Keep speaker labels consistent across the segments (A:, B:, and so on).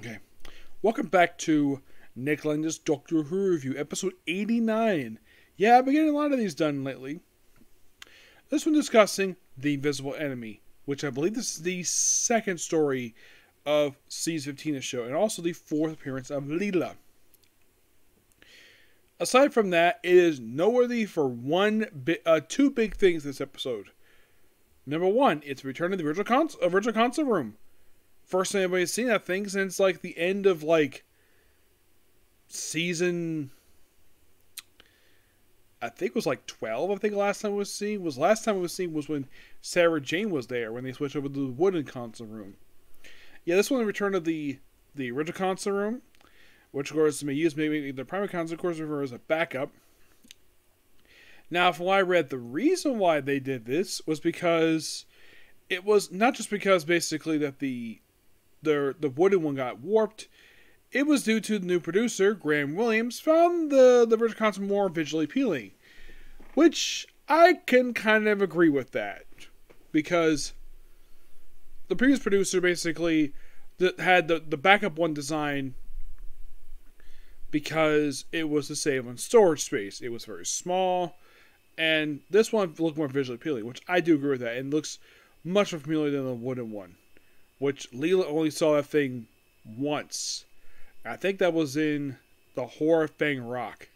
A: Okay. Welcome back to Nick Lenz's Doctor Who Review, episode 89. Yeah, I've been getting a lot of these done lately. This one discussing The Invisible Enemy, which I believe this is the second story of season 15 of the show, and also the fourth appearance of Leela. Aside from that, it is noteworthy for two big things this episode. Number one, it's return to the original console room. First time anybody's seen that thing since like the end of like season, I think it was like 12. I think last time it was seen was when Sarah Jane was there when they switched over to the wooden console room. Yeah, this one returned to the original console room, which of course may use maybe the primary console, of course, as a backup. Now, from what I read, the reason why they did this was because it was not just because basically that the wooden one got warped. It was due to the new producer, Graham Williams, found the original console more visually appealing. Which I can kind of agree with that. Because the previous producer basically had the backup one design because it was to save on storage space. It was very small. And this one looked more visually appealing, which I do agree with that. And looks much more familiar than the wooden one. Which Leela only saw that thing once. I think that was in the Horror Fang Rock.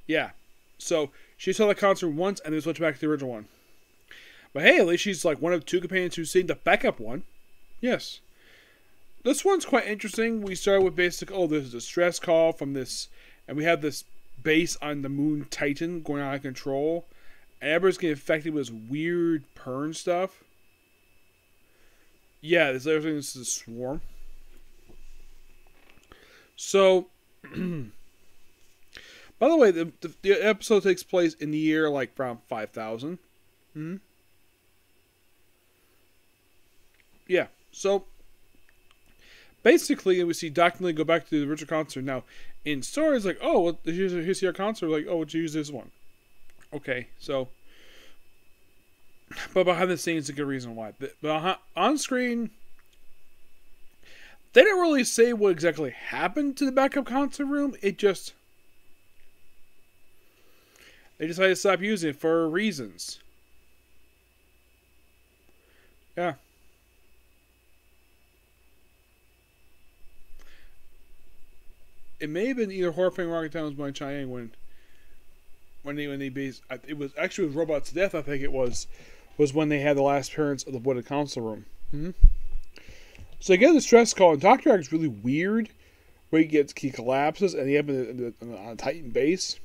A: Yeah. So, she saw the concert once and then switched back to the original one. But hey, at least she's like one of two companions who's seen the backup one. Yes. This one's quite interesting. We start with basic, there's a stress call from this, and we have this base on the Moon Titan going out of control. And everybody's getting infected with this weird Pern stuff. Yeah, this is a swarm. So, by the way, the episode takes place in the year like around 5000. Yeah, so basically we see Dr. Lee go back to the original concert. Now, in stories like, here's your concert. Like, would you use this one? Okay, so. But behind the scenes, a good reason why. But on screen, they didn't really say what exactly happened to the backup concert room. They decided to stop using it for reasons. Yeah. It may have been either Horror Fang Rocket Towns by Cheyenne when they based. It was actually with Robots to Death. I think it was when they had the last appearance of the wooden console room. So again, the stress call, and Dr. Act is really weird, where he collapses, and he happens on a Titan base.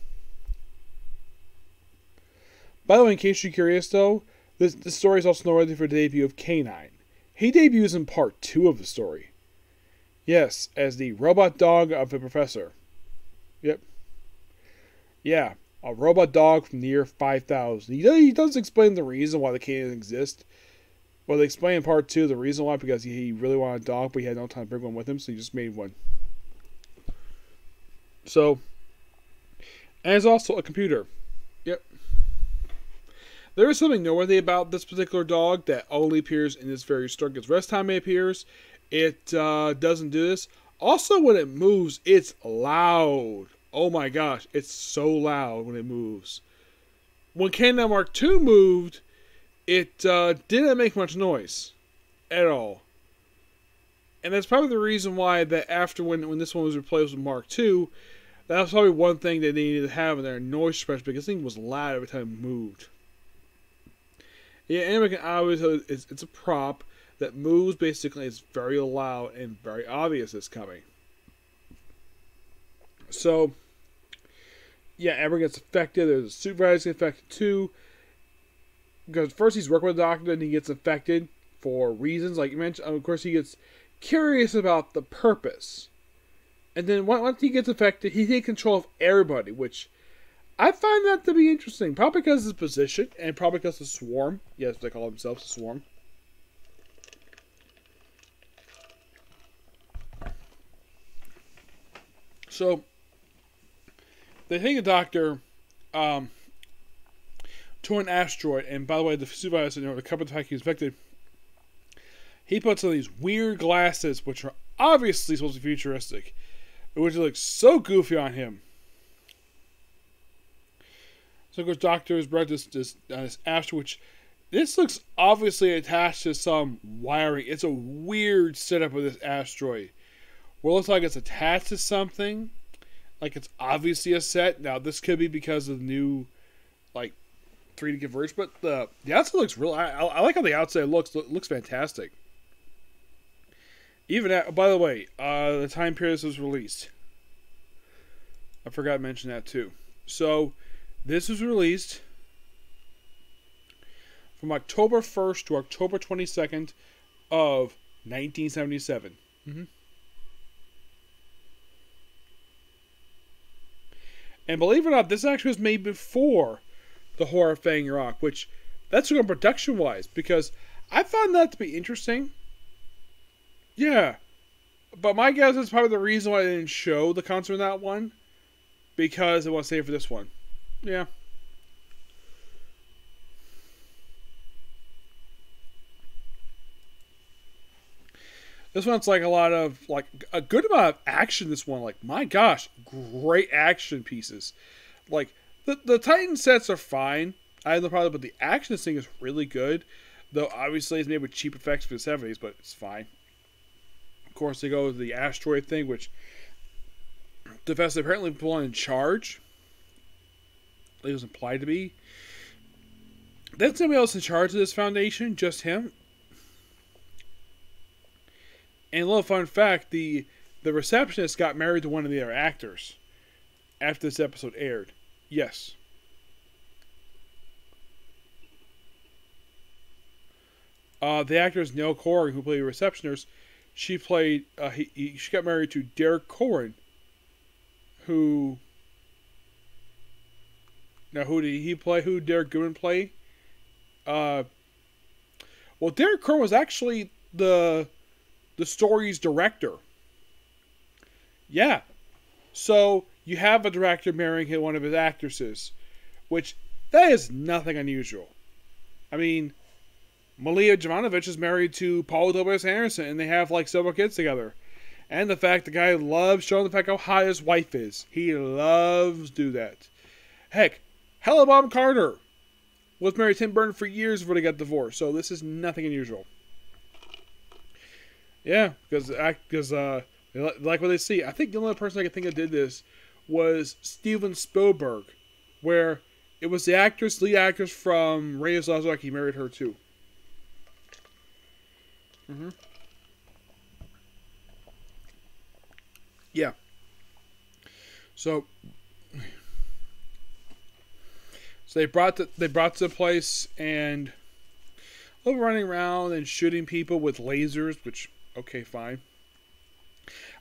A: By the way, in case you're curious, though, this story is also noteworthy for the debut of K9. He debuts in part 2 of the story. Yes, as the robot dog of the professor. Yep. Yeah. A robot dog from the year 5000. He does explain the reason why the K9 exist. Well, they explain in part 2 the reason why, because he really wanted a dog, but he had no time to bring one with him, so he just made one. So, and it's also a computer. Yep. There is something noteworthy about this particular dog that only appears in this very story. Because rest time it appears, it doesn't do this. Also, when it moves, it's loud. Oh my gosh, it's so loud when it moves. When K9 Mark II moved, it didn't make much noise at all. And that's probably the reason why that after when this one was replaced with Mark II, that was probably one thing that they needed to have in their noise suppression, because this thing was loud every time it moved. Yeah, anybody can obviously it's a prop that moves. Basically, it's very loud and very obvious it's coming. So, yeah, everyone gets affected. There's a supervisor gets affected too. Because first he's working with the doctor, and he gets affected for reasons like you mentioned. Of course, he gets curious about the purpose, and then once he gets affected, he takes control of everybody, which I find that to be interesting. Probably because of his position, and probably because of the swarm. Yes, they call themselves a swarm. So they take a doctor to an asteroid, and by the way, the supervisor, to cover the fact he's infected, he puts on these weird glasses, which are obviously supposed to be futuristic, which looks so goofy on him. So, of course, Doctor is brought this asteroid, which this looks obviously attached to some wiring. It's a weird setup of this asteroid. Where it looks like it's attached to something, like it's obviously a set. Now, this could be because of the new, like, 3D converge, but the outside looks real. I like how the outside looks. Looks fantastic. Even at, by the way, the time period this was released. I forgot to mention that too. So, this was released from October 1st to October 22nd of 1977. And believe it or not, this actually was made before the Horror of Fang Rock, which that's good production-wise, because I found that to be interesting. Yeah. But my guess is probably the reason why I didn't show the concert in that one, because I want to save it for this one. Yeah. This one's like a lot of, like, a good amount of action, this one. Like, my gosh, great action pieces. Like, the Titan sets are fine. I have no problem, but the action this thing is really good. Though, obviously, it's made with cheap effects for the 70s, but it's fine. Of course, they go with the asteroid thing, which the Fest apparently put on in charge. It was implied to be. There's nobody else in charge of this foundation, just him. And a little fun fact, the receptionist got married to one of the other actors after this episode aired. Yes. The actor is Nell Corrigan, who played the receptionist. She played, she got married to Derek Corrin, who... Now, who did he play? Who did Derek Goodman play? Well, Derek Corrin was actually the story's director. Yeah. So, you have a director marrying one of his actresses, which, that is nothing unusual. I mean, Malia Jovanovic is married to Paul W.S. Anderson, and they have, like, several kids together. And the fact the guy loves showing the fact how hot his wife is. He loves do that. Heck, Helena Bonham Carter was married to Tim Burton for years before they got divorced, so this is nothing unusual. Yeah, because they like what they see. I think the only person I can think of did this was Steven Spielberg, where it was the lead actress from Raiders of the Lost Ark. He married her too. Yeah. So they brought to the place, and they're running around and shooting people with lasers, which, okay, fine.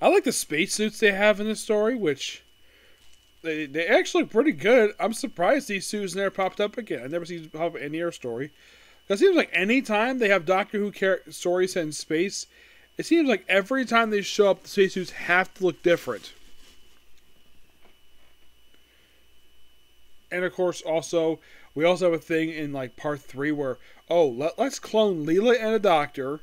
A: I like the spacesuits they have in this story, which they actually look pretty good. I'm surprised these suits never popped up again. I've never seen them pop up in any other story. It seems like any time they have Doctor Who stories set in space, it seems like every time they show up, the spacesuits have to look different. And of course, we also have a thing in like part 3 where, let's clone Leela and a Doctor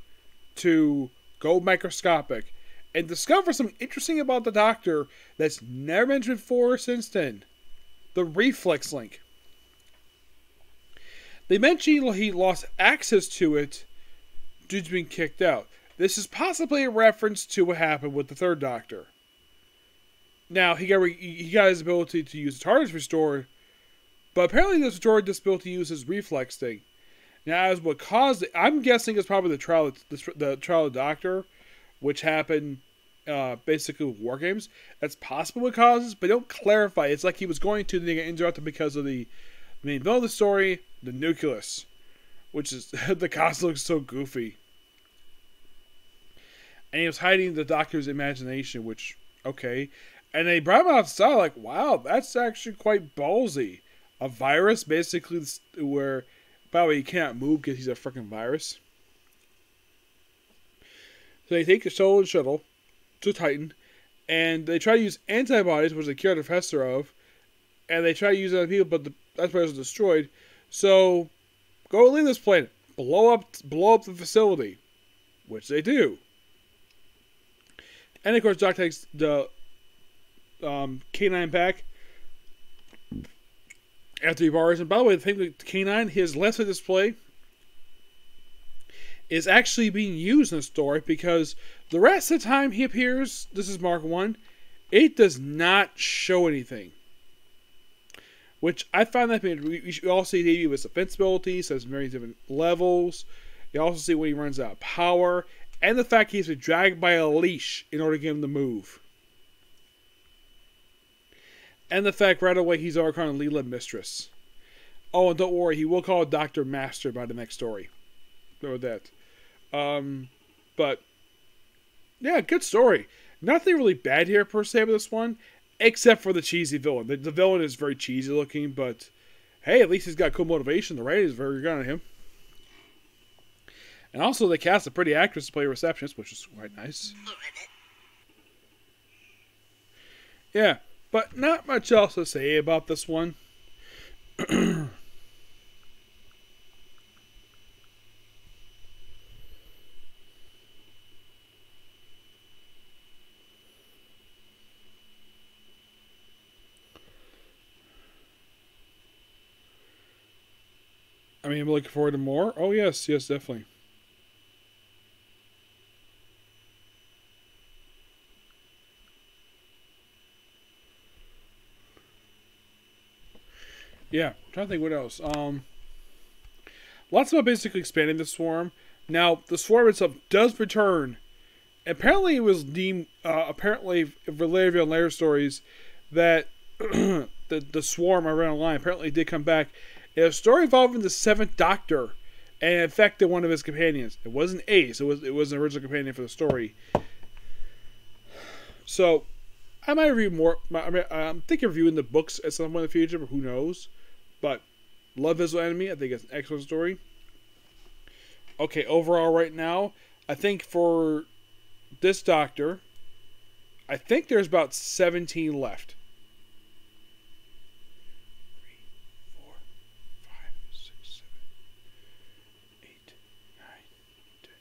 A: to go microscopic and discover something interesting about the Doctor that's never mentioned before or since then. The reflex link. They mentioned he lost access to it due to being kicked out. This is possibly a reference to what happened with the third Doctor. Now, he got his ability to use the TARDIS restored, but apparently this restored this ability to use his reflex thing. Now, as what caused it, I'm guessing it's probably the trial of the Doctor, which happened basically with War Games. That's possibly what causes, but don't clarify. It's like he was going to, then he got interrupted because of the main villain of the story, the nucleus, which is the costume looks so goofy. And he was hiding the Doctor's imagination, which, okay. And they brought him outside, like, wow, that's actually quite ballsy. A virus, basically, where, by the way, he can't move because he's a freaking virus. So they take the stolen shuttle to Titan, and they try to use antibodies, which they cured the professor of, and they try to use it on people, but that place was destroyed. So, go leave this planet. Blow up the facility. Which they do. And of course, Doc takes the K9 back after he borrows. And by the way, the thing with K9, his left side display is actually being used in the story because the rest of the time he appears, this is Mark 1, it does not show anything. Which I find that we all see Davey with defense abilities, has many different levels. You also see when he runs out of power, and the fact he has to be dragged by a leash in order to get him to move. And the fact right away he's already calling Leela Mistress. Oh, and don't worry, he will call Dr. Master by the next story. Know that. But yeah, good story. Nothing really bad here per se with this one, except for the cheesy villain. The villain is very cheesy looking, but hey, at least he's got cool motivation. The writing is very good on him. And also they cast a pretty actress to play a receptionist, which is quite nice. Yeah, but not much else to say about this one. I mean, I'm looking forward to more. Oh, yes, definitely. Yeah, I'm trying to think what else. Lots about basically expanding the swarm. Now, the swarm itself does return. Apparently, it was deemed, apparently, for later and later stories, that the swarm around the line apparently did come back. It was a story involving the Seventh Doctor, and it affected one of his companions. It wasn't Ace. It was an original companion for the story. So, I might review more. I mean, I'm thinking of reviewing the books at some point in the future, but who knows? But love Visual Enemy. I think it's an excellent story. Okay, overall, right now, I think for this Doctor, I think there's about 17 left. 3, 4, 5, 6, 7, 8, 9, 10,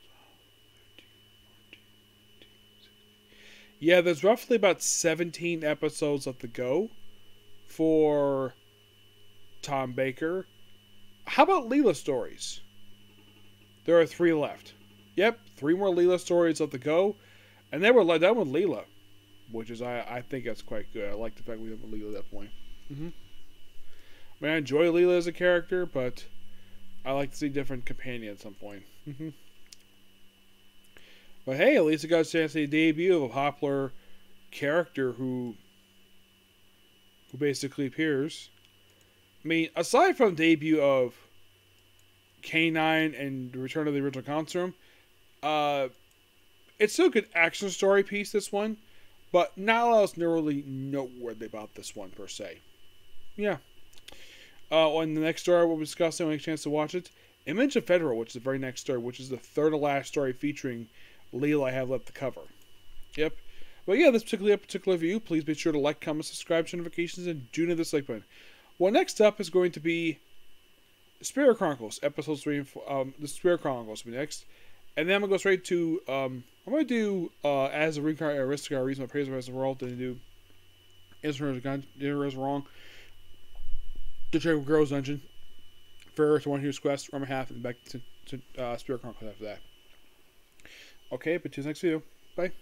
A: 12, 13, 14, 15, 16. Yeah, there's roughly about 17 episodes left to go for Tom Baker. How about Leela stories? There are 3 left. Yep, 3 more Leela stories left to go. And then we're done with Leela. Which is, I think that's quite good. I like the fact we have Leela at that point. I mean, I enjoy Leela as a character, but I like to see different companions at some point. But hey, at least it got a chance to see a debut of a popular character who basically appears. I mean, aside from the debut of K9 and the return of the original Consum, it's still a good action story piece, this one, but not a lot else really noteworthy about this one per se. Yeah. On the next story we'll be discussing when we get a chance to watch it, Image of Federal, which is the very next story, which is the third to last story featuring Leela I have left to cover. Yep. But yeah, this particular review, please be sure to like, comment, subscribe, turn notifications, and do hit the like button. Well, next up is going to be Spirit Chronicles, episodes 3 and 4. The Spirit Chronicles will be next. And then I'm going to go straight to, I'm going to do, As a Reincarnated Aristocrat, Reason My Praise the World, then do Instruments Wrong, The Dragon Girls Dungeon, Fair to One Here's Quest, Run Half, and back to Spirit Chronicles after that. Okay, but to the next video. Bye.